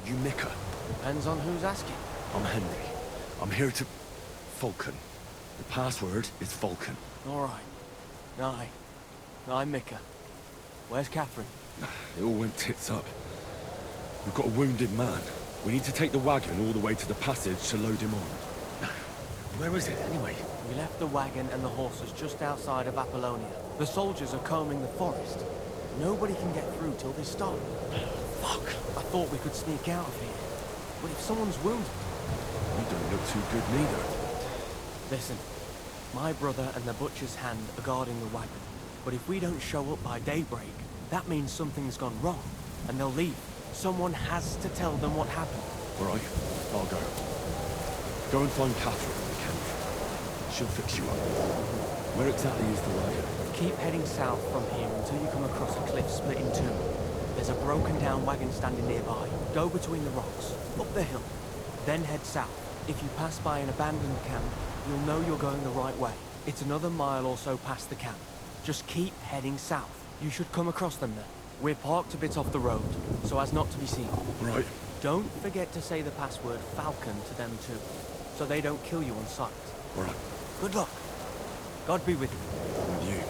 You Mika? Depends on who's asking. I'm Henry. I'm here to... Falcon. The password is Falcon. Alright. I'm Mika. Where's Catherine? It all went tits up. We've got a wounded man. We need to take the wagon all the way to the passage to load him on. Where is it, anyway? We left the wagon and the horses just outside of Apollonia. The soldiers are combing the forest. Nobody can get through till they stop. Fuck! I thought we could sneak out of here. But if someone's wounded... You don't look too good neither. Listen, my brother and the butcher's hand are guarding the wagon. But if we don't show up by daybreak, that means something's gone wrong. And they'll leave. Someone has to tell them what happened. All right, I'll go. Go and find Catherine when you can. She'll fix you up. Where exactly is the wagon? Keep heading south from here until you come across a cliff split in two. There's a broken down wagon standing nearby. Go between the rocks, up the hill, then head south. If you pass by an abandoned camp, you'll know you're going the right way. It's another mile or so past the camp. Just keep heading south. You should come across them there. We're parked a bit off the road, so as not to be seen. Right. Don't forget to say the password Falcon to them too, so they don't kill you on sight. All right. Good luck. God be with you. With you.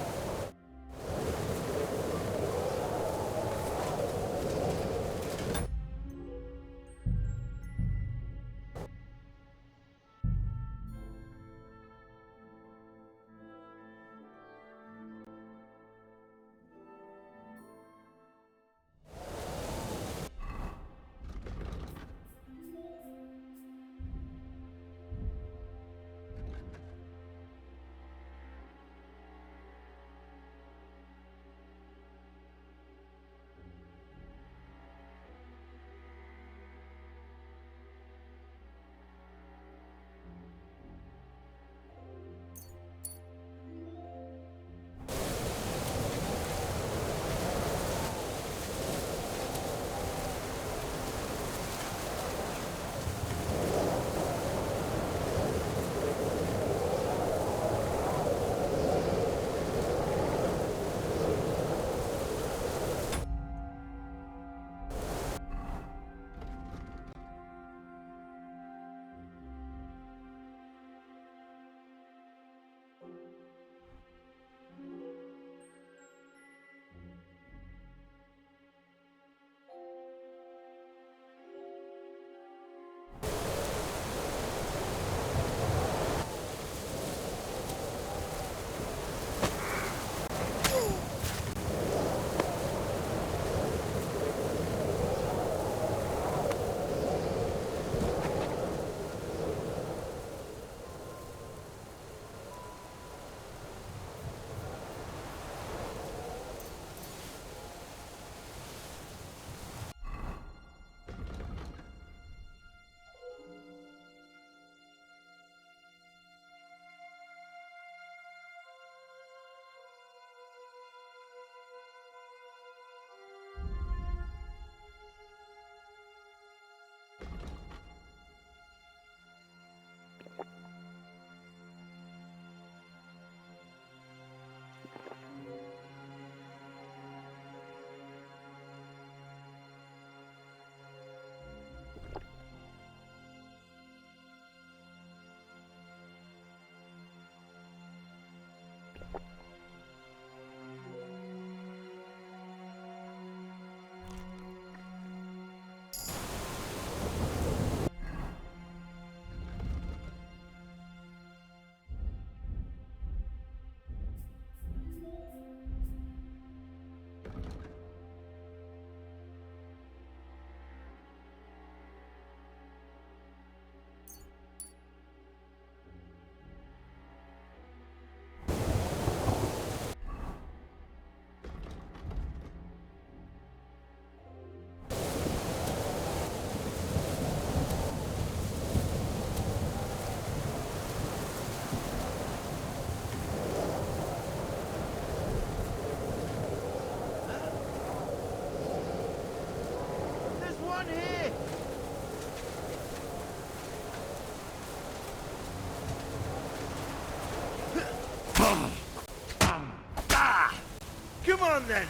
Come on then!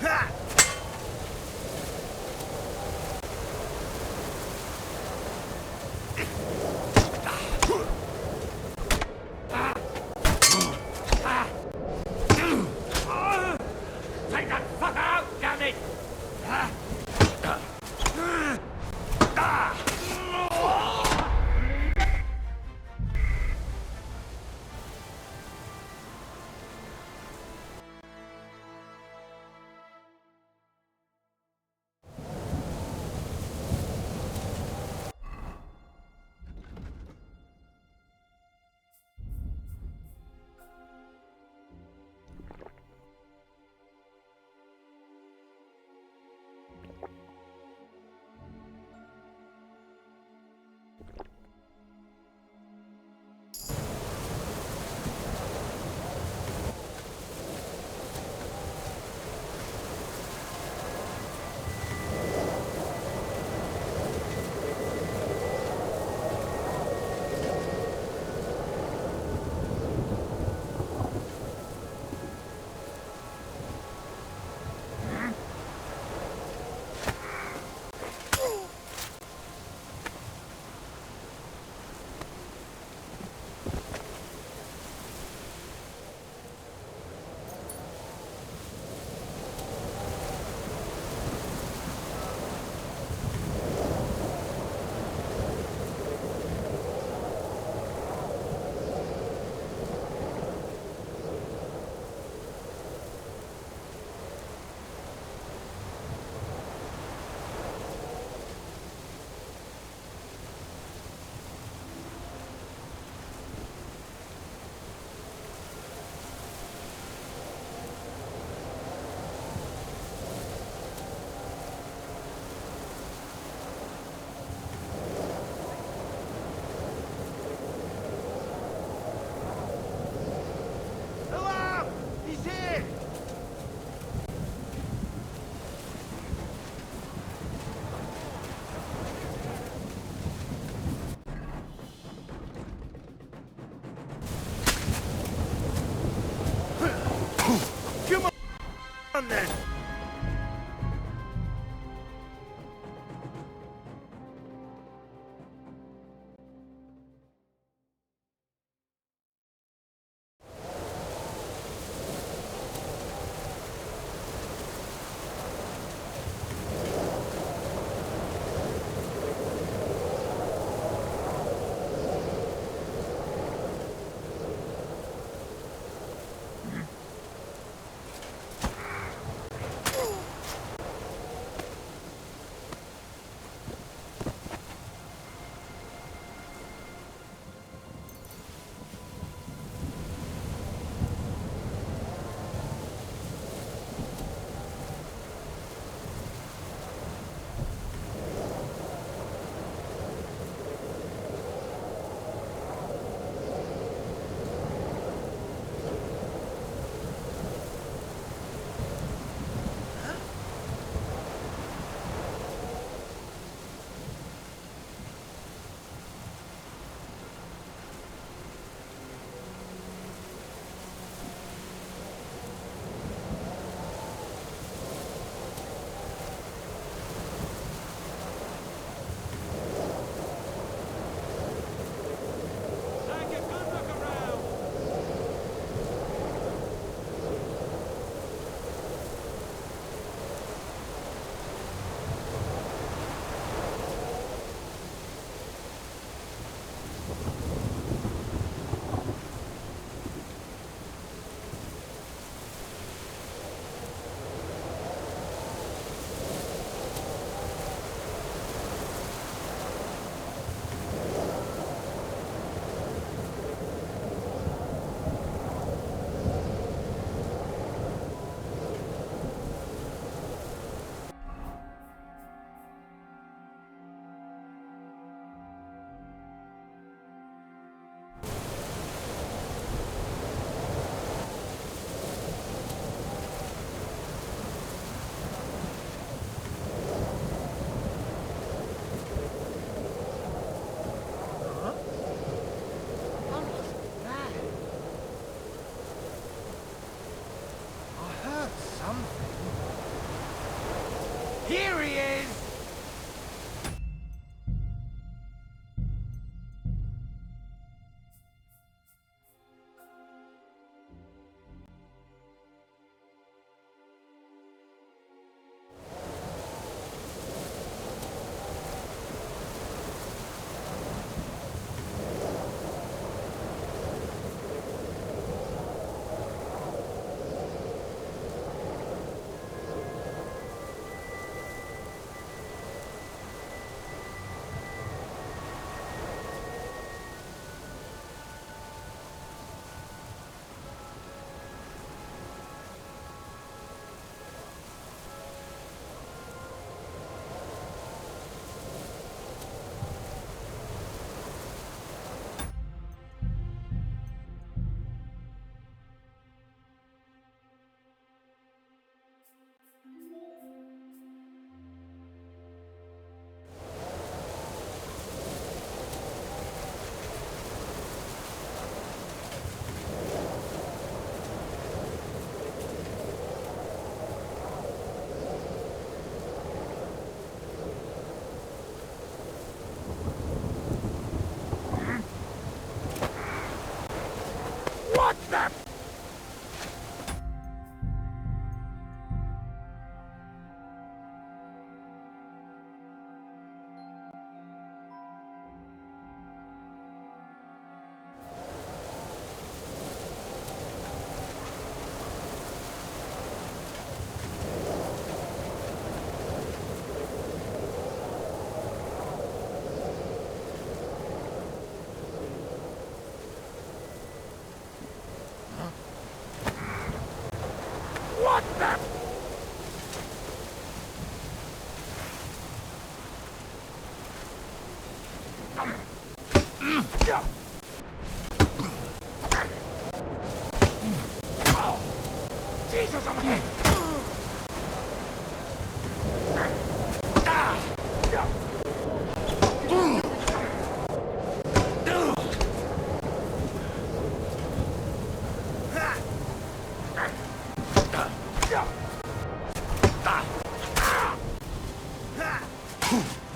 Ha! Take that fucker out, damn it! Alarm! He's here! Come on then!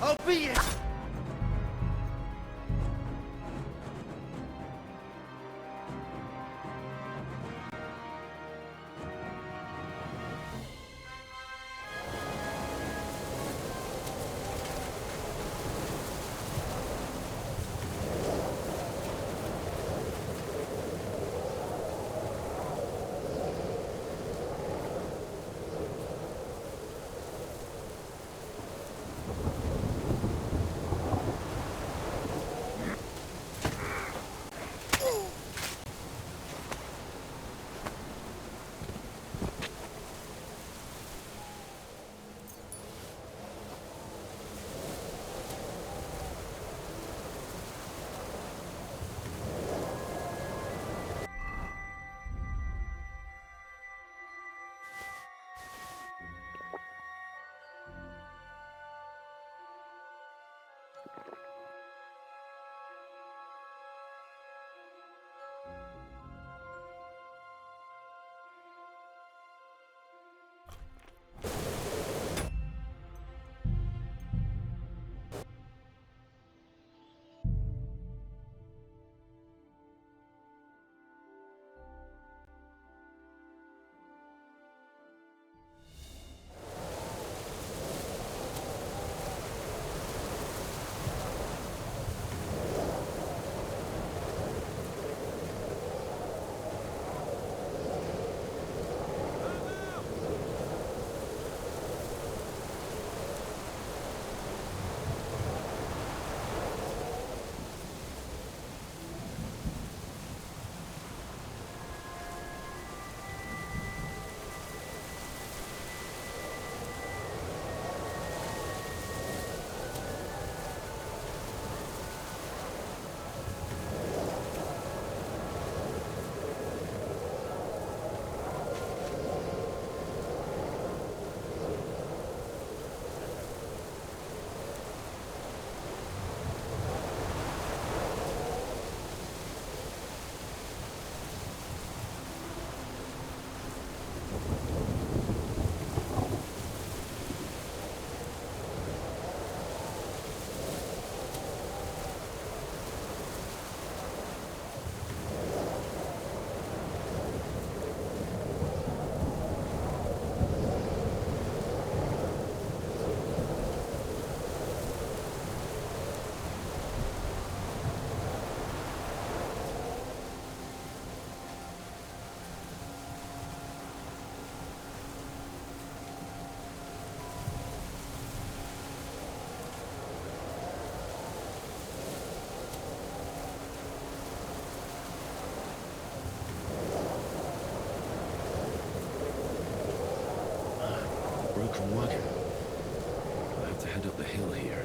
I'll beat it! Broken wagon. I have to head up the hill here.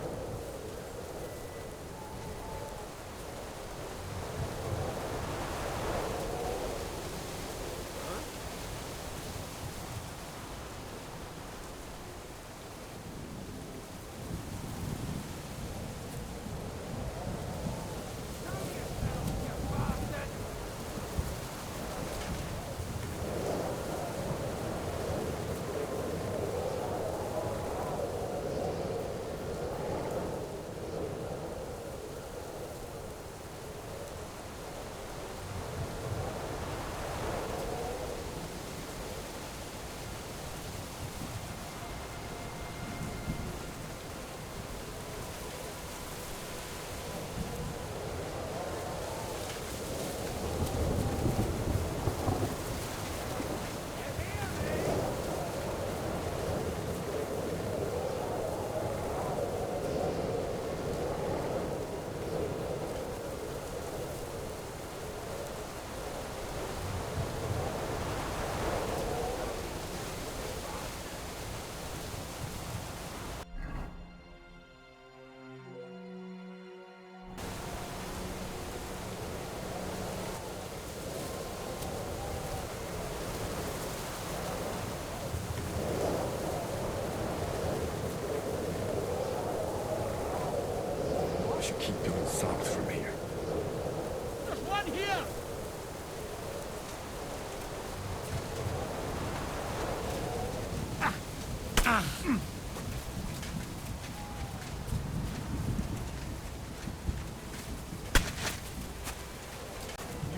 here!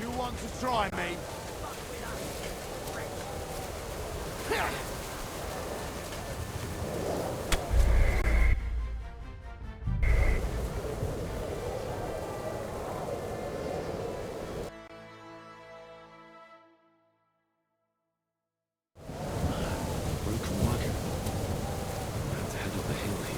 You want to try me? Broken wagon. I have to head up the hill here.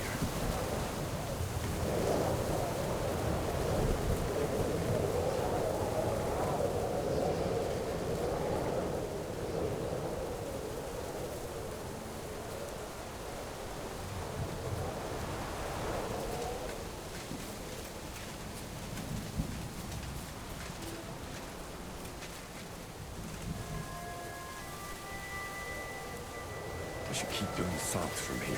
I should keep going south from here.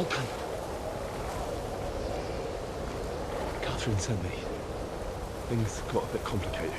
Vulcan. Catherine sent me. Things got a bit complicated.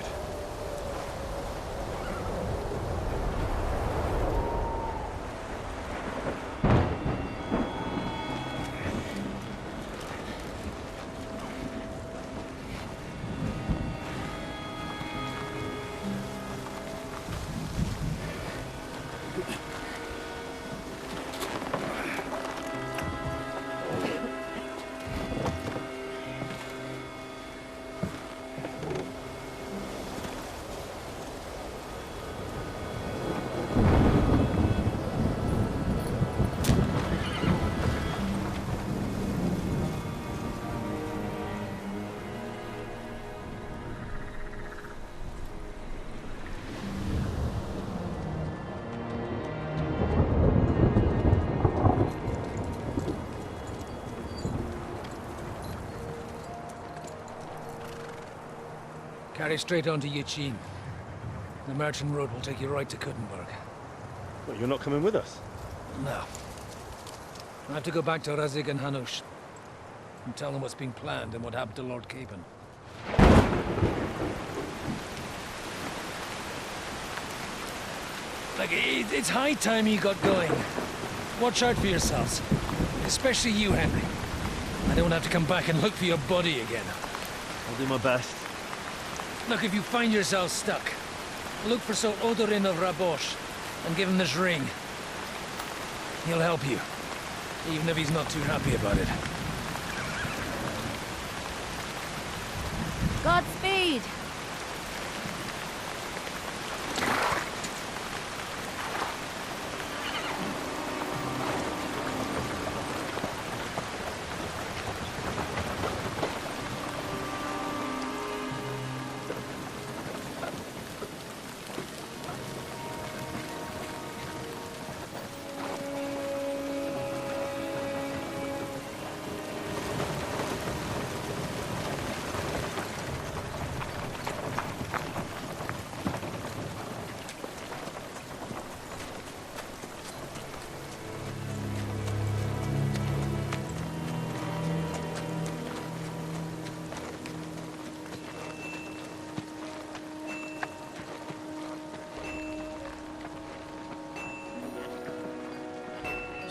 Carry straight on to Yuchin. The merchant road will take you right to Kuttenberg. Well, you're not coming with us? No. I have to go back to Razik and Hanush and tell them what's been planned and what happened to Lord Capon. Like, it's high time you got going. Watch out for yourselves. Especially you, Henry. I don't have to come back and look for your body again. I'll do my best. Look, if you find yourself stuck, look for Sir Odorin of Rabosh and give him this ring. He'll help you, even if he's not too happy about it. Godspeed!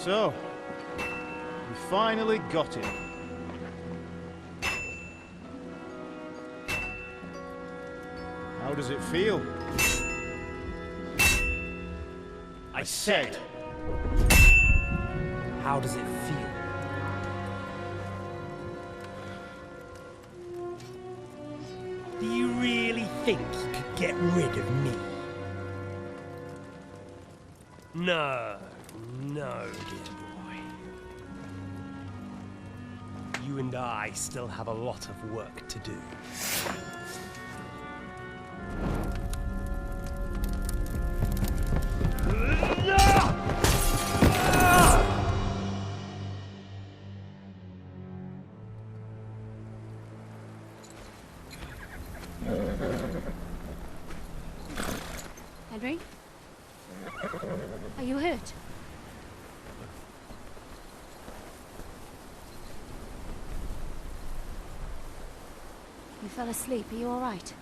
So, we finally got him. How does it feel? I said, How does it feel? Do you really think you could get rid of me? No, no, dear boy. You and I still have a lot of work to do. Henry? Are you hurt? You fell asleep. Are you all right?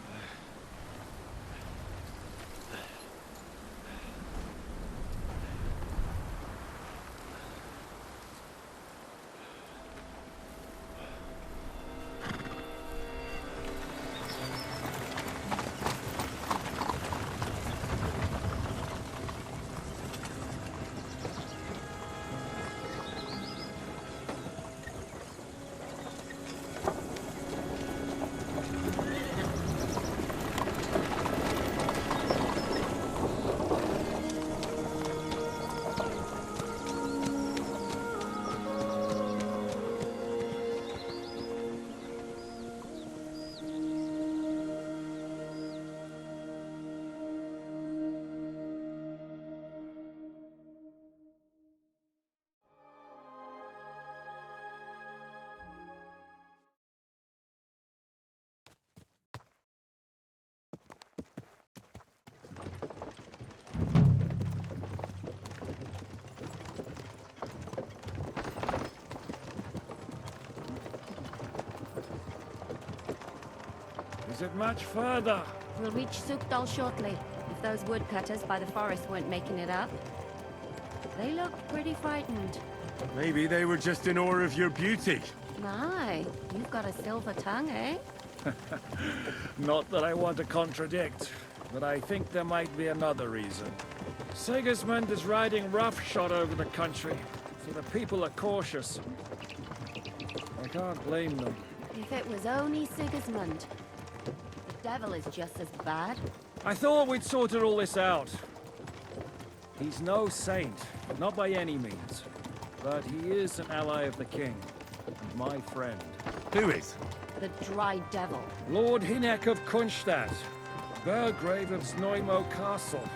Is it much further? We'll reach Sukdal shortly, if those woodcutters by the forest weren't making it up. They look pretty frightened. Maybe they were just in awe of your beauty. My, you've got a silver tongue, eh? Not that I want to contradict, but I think there might be another reason. Sigismund is riding roughshod over the country, so the people are cautious. I can't blame them. If it was only Sigismund. The devil is just as bad. I thought we'd sorted all this out. He's no saint, not by any means. But he is an ally of the king, and my friend. Who is? The dry devil. Lord Hinek of Kunstadt, Burgrave of Znojmo Castle,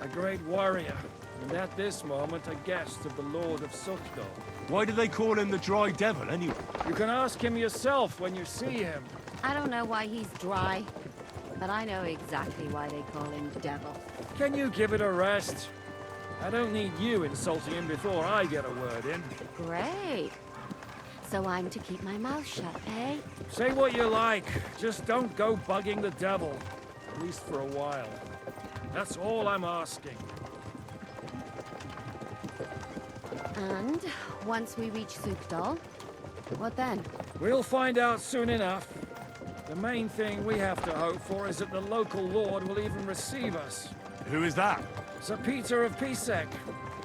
a great warrior, and at this moment a guest of the Lord of Sukdal. Why do they call him the Dry Devil, anyway? You can ask him yourself when you see him. I don't know why he's dry, but I know exactly why they call him devil. Can you give it a rest? I don't need you insulting him before I get a word in. Great. So I'm to keep my mouth shut, eh? Say what you like, just don't go bugging the devil. At least for a while. That's all I'm asking. And once we reach Sukdal, what then? We'll find out soon enough. The main thing we have to hope for is that the local lord will even receive us. Who is that? Sir Peter of Pisek,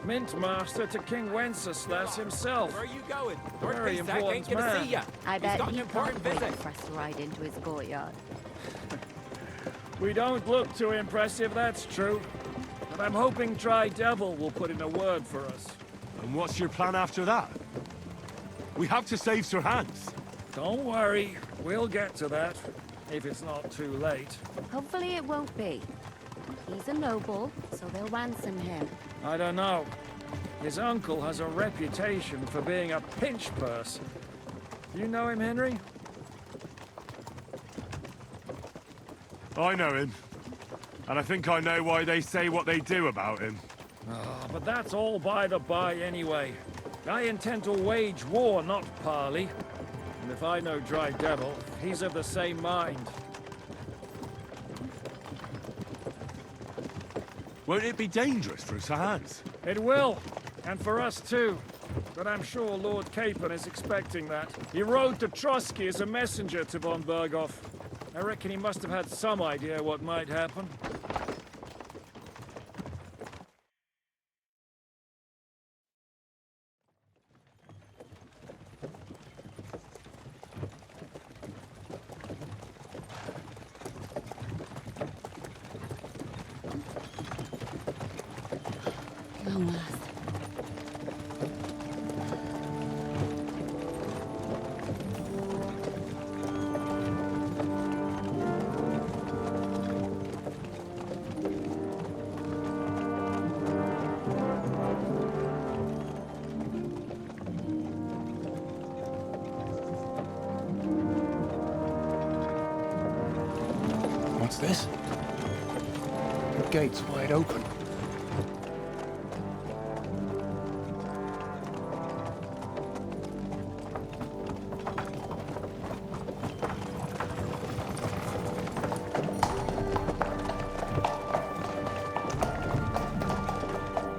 Mint Master to King Wenceslas himself. Where are you going? Very Lord Pisak important ain't gonna man. see ya. I bet got an he important can't wait visit. for us to ride into his courtyard. We don't look too impressive, that's true. But I'm hoping Dry Devil will put in a word for us. And what's your plan after that? We have to save Sir Hans. Don't worry, we'll get to that, if it's not too late. Hopefully it won't be. He's a noble, so they'll ransom him. I don't know. His uncle has a reputation for being a pinch purse. You know him, Henry? I know him. And I think I know why they say what they do about him. But that's all by the by anyway. I intend to wage war, not parley. And if I know Dry Devil, he's of the same mind. Won't it be dangerous for Sir Hans? It will, and for us too. But I'm sure Lord Capon is expecting that. He rode to Trotsky as a messenger to von Berghoff. I reckon he must have had some idea what might happen. Long last. What's this? The gate's wide open.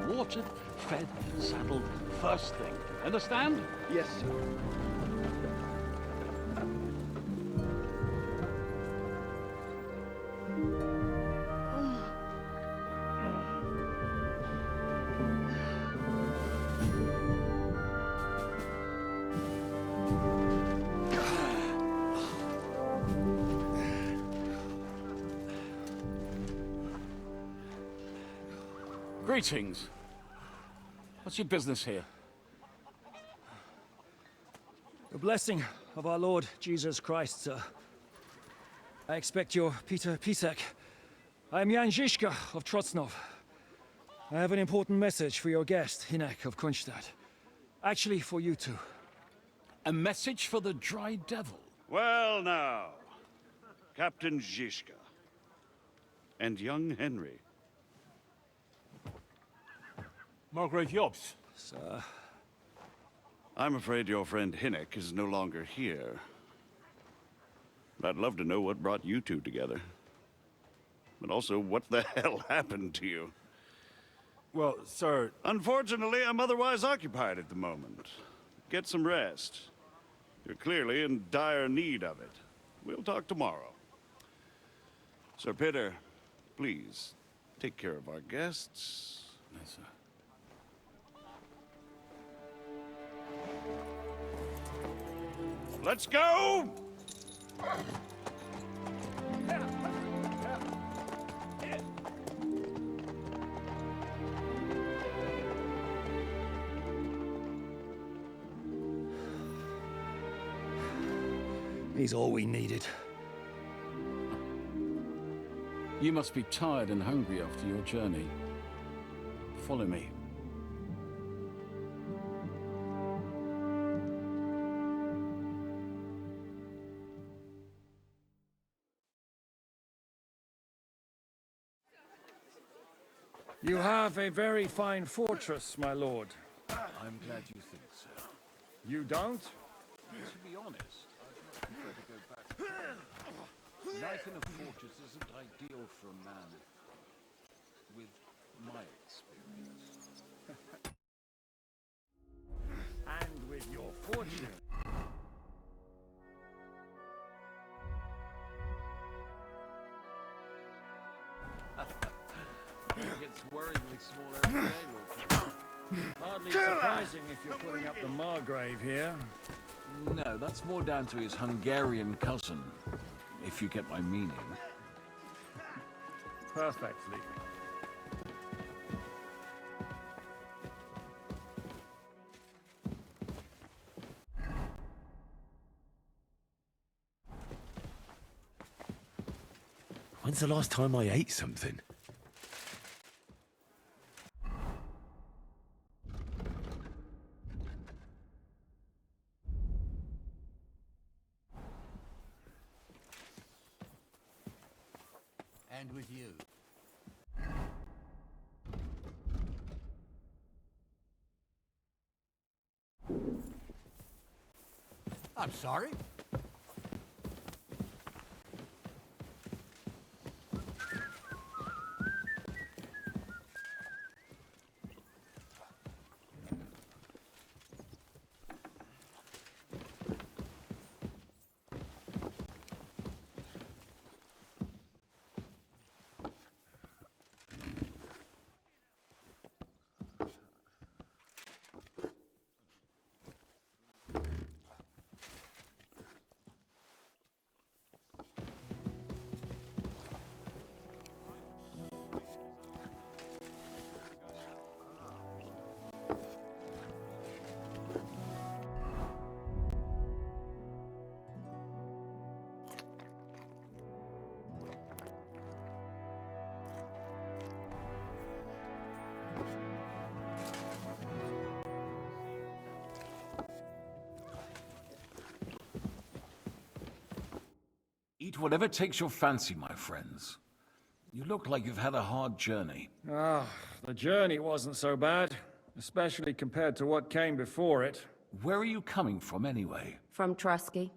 Watered, fed, saddled, first thing. Understand? Yes, sir. Greetings. What's your business here? The blessing of our Lord Jesus Christ, sir. I expect you're Peter Pisek. I am Jan Žižka of Trocnov. I have an important message for your guest, Hinek of Kunstadt. Actually, for you two. A message for the Dry Devil. Well now, Captain Žižka and young Henry. Margrave Jobs. Sir. I'm afraid your friend Hinek is no longer here. I'd love to know what brought you two together. But also, what the hell happened to you? Well, sir... Unfortunately, I'm otherwise occupied at the moment. Get some rest. You're clearly in dire need of it. We'll talk tomorrow. Sir Peter, please, take care of our guests. Yes, sir. Let's go! He's all we needed. You must be tired and hungry after your journey. Follow me. You have a very fine fortress, my lord. I'm glad you think so. You don't? To be honest, I'd prefer to go back. Life in a fortress isn't ideal for a man with my experience. And with your fortune. It gets worryingly small every day, Lord. Hardly surprising if you're putting up the Margrave here. No, that's more down to his Hungarian cousin, if you get my meaning. Perfectly. When's the last time I ate something? And with you. I'm sorry? Eat whatever takes your fancy, my friends. You look like you've had a hard journey. Ah, the journey wasn't so bad, especially compared to what came before it. Where are you coming from, anyway? From Trusky.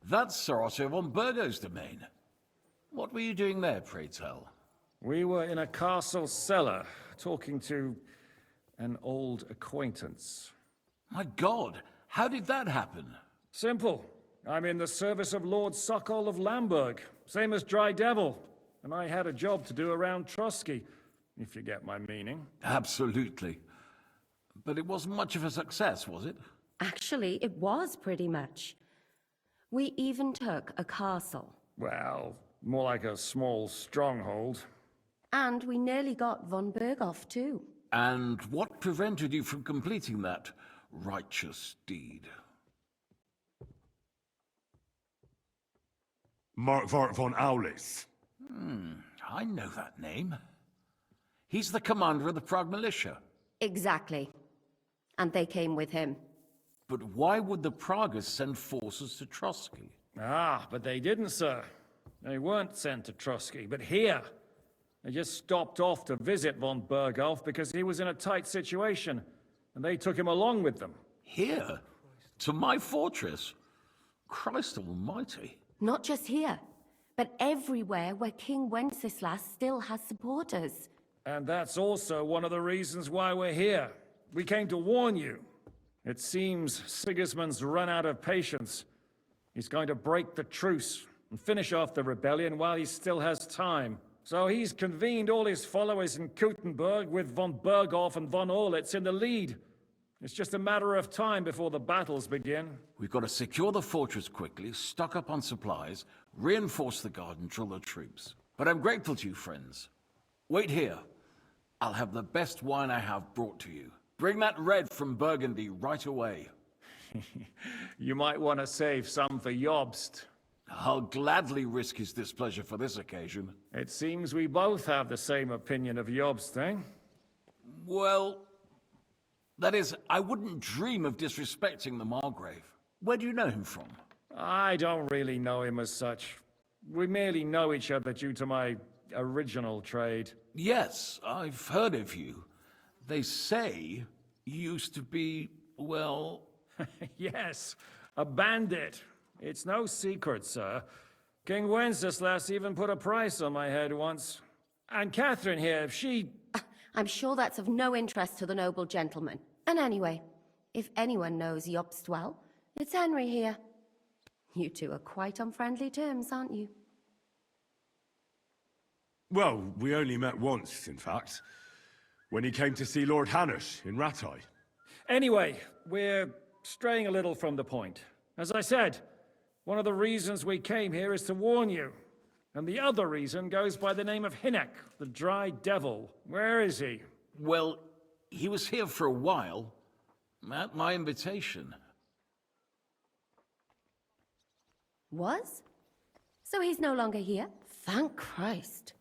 That's Sir Otto von Burgo's domain. What were you doing there, pray tell? We were in a castle cellar, talking to an old acquaintance. My God, how did that happen? Simple. I'm in the service of Lord Sokol of Lamberg, same as Dry Devil, and I had a job to do around Trusky, if you get my meaning. Absolutely. But it wasn't much of a success, was it? Actually, it was pretty much. We even took a castle. Well, more like a small stronghold. And we nearly got von Berghoff, too. And what prevented you from completing that righteous deed? Markvart von Aulis. I know that name. He's the commander of the Prague militia. Exactly. And they came with him. But why would the Praguers send forces to Trusky? Ah, but they didn't, sir. They weren't sent to Trusky, but here. They just stopped off to visit von Berghoff because he was in a tight situation, and they took him along with them. Here? To my fortress? Christ almighty. Not just here, but everywhere where King Wenceslas still has supporters. And that's also one of the reasons why we're here. We came to warn you. It seems Sigismund's run out of patience. He's going to break the truce and finish off the rebellion while he still has time. So he's convened all his followers in Kuttenberg with von Berghoff and von Orlitz in the lead. It's just a matter of time before the battles begin. We've got to secure the fortress quickly, stock up on supplies, reinforce the guard and drill the troops. But I'm grateful to you, friends. Wait here. I'll have the best wine I have brought to you. Bring that red from Burgundy right away. You might want to save some for Jobst. I'll gladly risk his displeasure for this occasion. It seems we both have the same opinion of Jobst, eh? Well, that is, I wouldn't dream of disrespecting the Margrave. Where do you know him from? I don't really know him as such. We merely know each other due to my original trade. Yes, I've heard of you. They say you used to be, well... Yes, a bandit. It's no secret, sir. King Wenceslas even put a price on my head once. And Catherine here, I'm sure that's of no interest to the noble gentleman. And anyway, if anyone knows Jobst well, it's Henry here. You two are quite on friendly terms, aren't you? Well, we only met once, in fact. When he came to see Lord Hanush in Rattay. Anyway, we're straying a little from the point. As I said, one of the reasons we came here is to warn you. And the other reason goes by the name of Hynek, the Dry Devil. Where is he? Well, he was here for a while, at my invitation. Was? So he's no longer here? Thank Christ.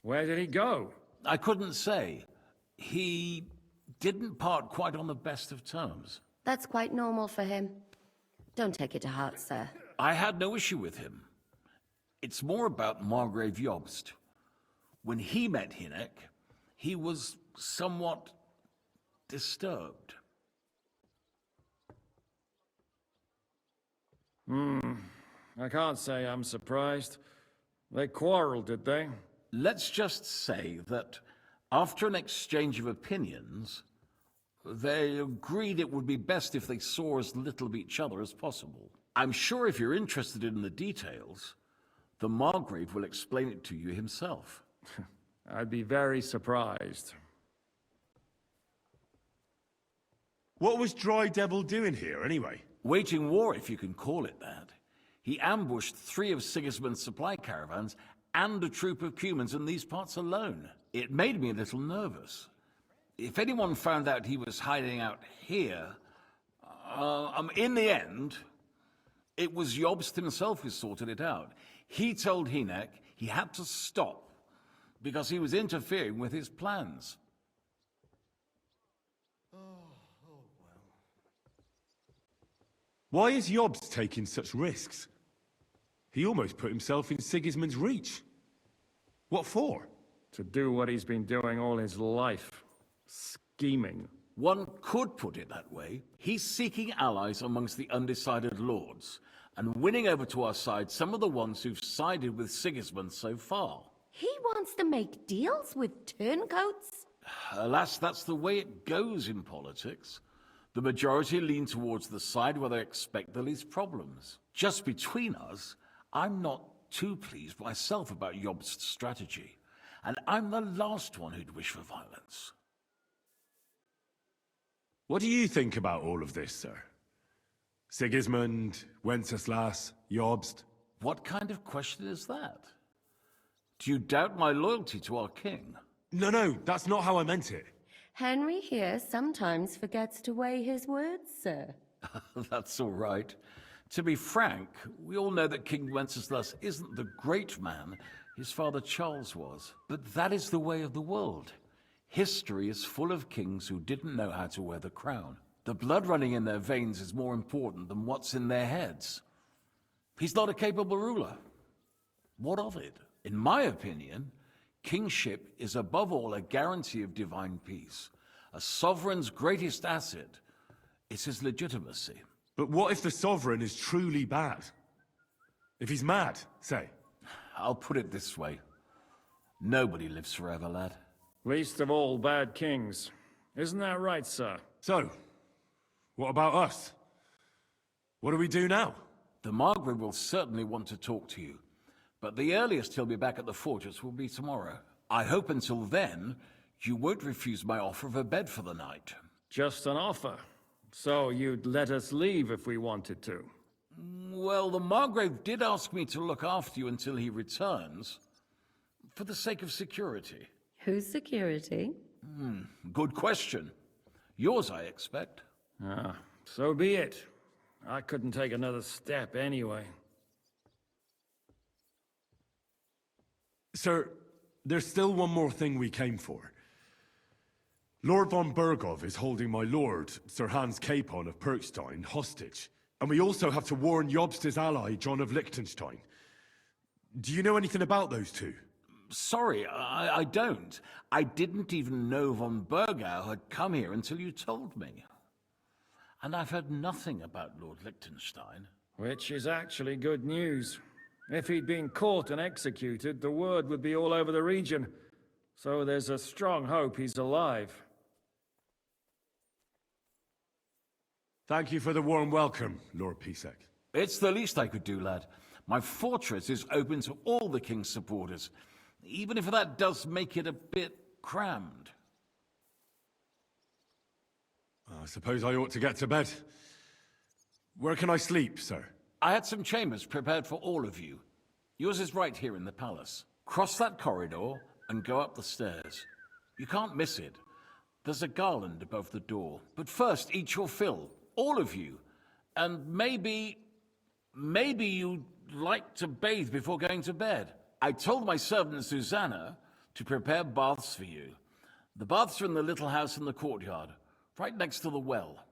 Where did he go? I couldn't say. He didn't part quite on the best of terms. That's quite normal for him. Don't take it to heart, sir. I had no issue with him. It's more about Margrave Jobst. When he met Hynek, he was somewhat disturbed. I can't say I'm surprised. They quarreled, did they? Let's just say that after an exchange of opinions, they agreed it would be best if they saw as little of each other as possible. I'm sure if you're interested in the details, the Margrave will explain it to you himself. I'd be very surprised. What was Dry Devil doing here, anyway? Waging war, if you can call it that. He ambushed 3 of Sigismund's supply caravans and a troop of Cumans in these parts alone. It made me a little nervous. If anyone found out he was hiding out here, in the end, it was Jobst himself who sorted it out. He told Hynek he had to stop because he was interfering with his plans. Why is Jobst taking such risks? He almost put himself in Sigismund's reach. What for? To do what he's been doing all his life. Scheming. One could put it that way. He's seeking allies amongst the undecided lords, and winning over to our side some of the ones who've sided with Sigismund so far. He wants to make deals with turncoats? Alas, that's the way it goes in politics. The majority lean towards the side where they expect the least problems. Just between us, I'm not too pleased myself about Jobst's strategy, and I'm the last one who'd wish for violence. What do you think about all of this, sir? Sigismund, Wenceslas, Jobst? What kind of question is that? Do you doubt my loyalty to our king? No, that's not how I meant it. Henry here sometimes forgets to weigh his words, sir. That's all right. To be frank, we all know that King Wenceslas isn't the great man his father Charles was. But that is the way of the world. History is full of kings who didn't know how to wear the crown. The blood running in their veins is more important than what's in their heads. He's not a capable ruler. What of it? In my opinion, kingship is above all a guarantee of divine peace. A sovereign's greatest asset is his legitimacy. But what if the sovereign is truly bad? If he's mad, say. I'll put it this way. Nobody lives forever, lad. Least of all bad kings. Isn't that right, sir? So, what about us? What do we do now? The Margrave will certainly want to talk to you, but the earliest he'll be back at the fortress will be tomorrow. I hope until then, you won't refuse my offer of a bed for the night. Just an offer. So you'd let us leave if we wanted to? Well, the Margrave did ask me to look after you until he returns, for the sake of security. Whose security? Good question. Yours, I expect. Ah, so be it. I couldn't take another step anyway. Sir, there's still one more thing we came for. Lord von Bergov is holding my lord, Sir Hans Capon of Perkstein, hostage. And we also have to warn Jobst's ally, John of Liechtenstein. Do you know anything about those two? Sorry, I don't. I didn't even know von Bergau had come here until you told me. And I've heard nothing about Lord Liechtenstein. Which is actually good news. If he'd been caught and executed, the word would be all over the region. So there's a strong hope he's alive. Thank you for the warm welcome, Lord Pisek. It's the least I could do, lad. My fortress is open to all the king's supporters, even if that does make it a bit crammed. I suppose I ought to get to bed. Where can I sleep, sir? I had some chambers prepared for all of you. Yours is right here in the palace. Cross that corridor and go up the stairs. You can't miss it. There's a garland above the door. But first, eat your fill. All of you. And maybe you'd like to bathe before going to bed. I told my servant Susanna to prepare baths for you. The baths are in the little house in the courtyard, right next to the well.